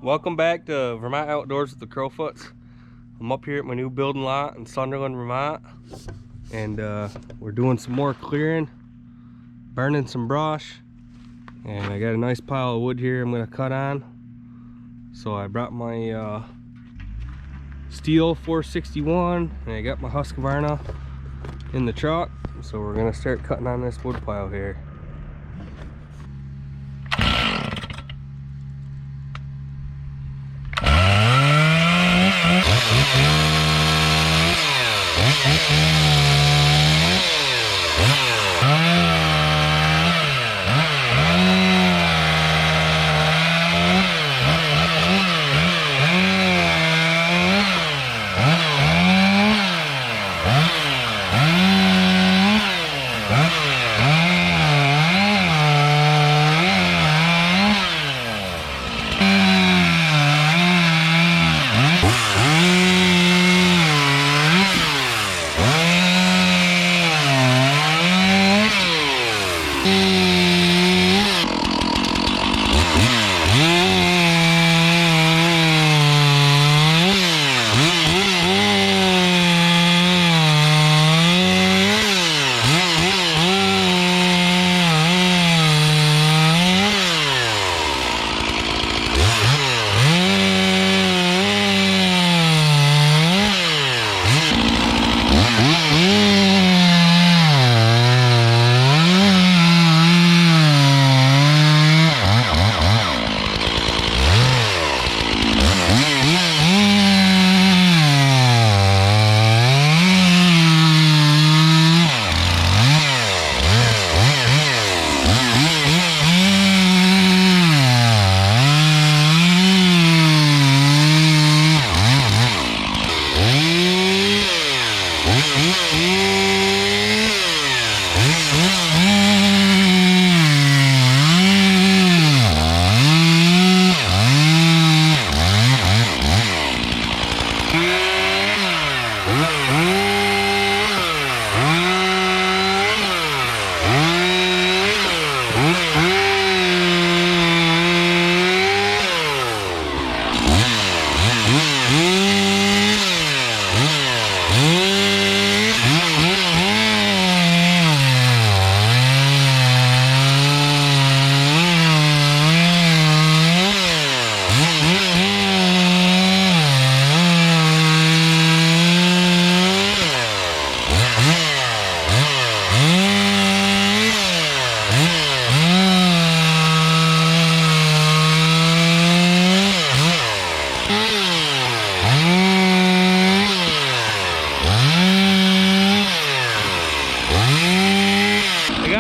Welcome back to Vermont Outdoors with the Crowfoots. I'm up here at my new building lot in Sunderland, Vermont, and we're doing some more clearing, burning some brush, and I got a nice pile of wood here I'm going to cut on. So I brought my Stihl 461 and I got my Husqvarna in the truck, so we're going to start cutting on this wood pile here.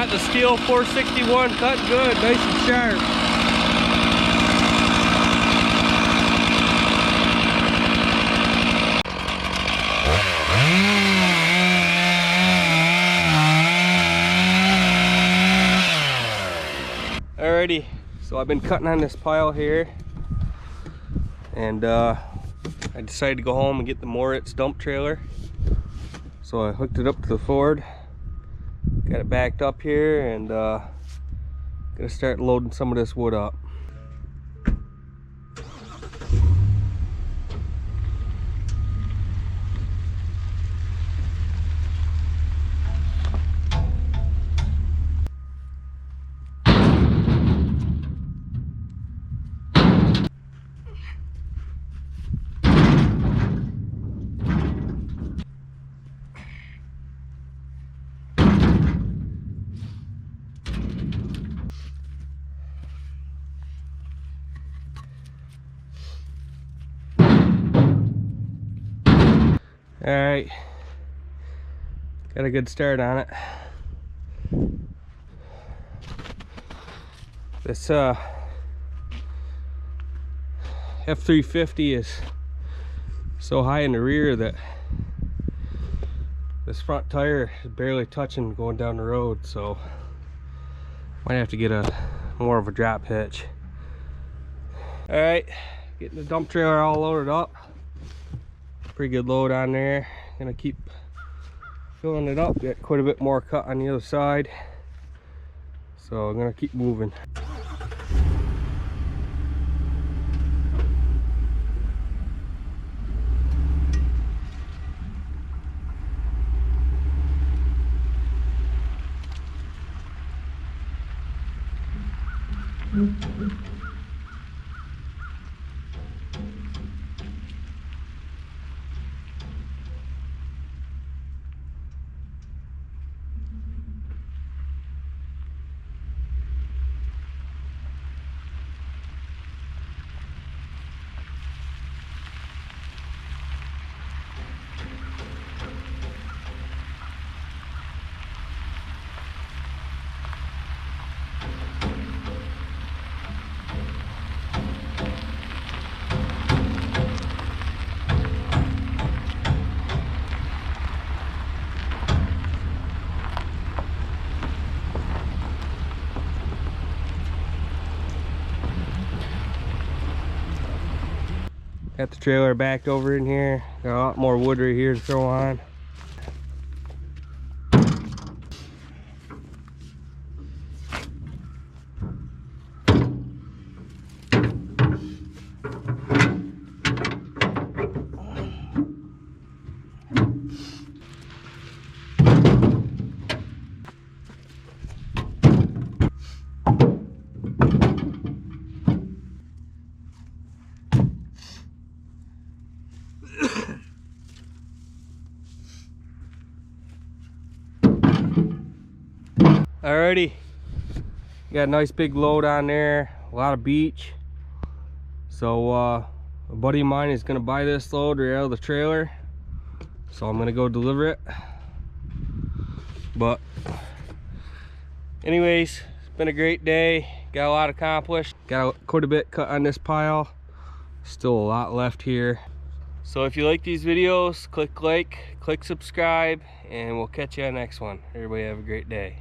The Stihl 461 cut good, nice and sharp. Alrighty, so I've been cutting on this pile here, and I decided to go home and get the Moritz dump trailer. So I hooked it up to the Ford. Got it backed up here, and gonna start loading some of this wood up. Alright, got a good start on it. This F350 is so high in the rear that this front tire is barely touching going down the road, so might have to get a more of a drop hitch. Alright, getting the dump trailer all loaded up. Pretty good load on there. Gonna keep filling it up. Got quite a bit more cut on the other side, so I'm gonna keep moving. Got the trailer backed over in here. Got a lot more wood right here to throw on. Alrighty, got a nice big load on there, a lot of beech. So a buddy of mine is gonna buy this load right out of the trailer, so I'm gonna go deliver it. But anyways, it's been a great day, got a lot accomplished, got quite a bit cut on this pile, still a lot left here. So if you like these videos, click like, click subscribe, and we'll catch you on the next one. Everybody have a great day.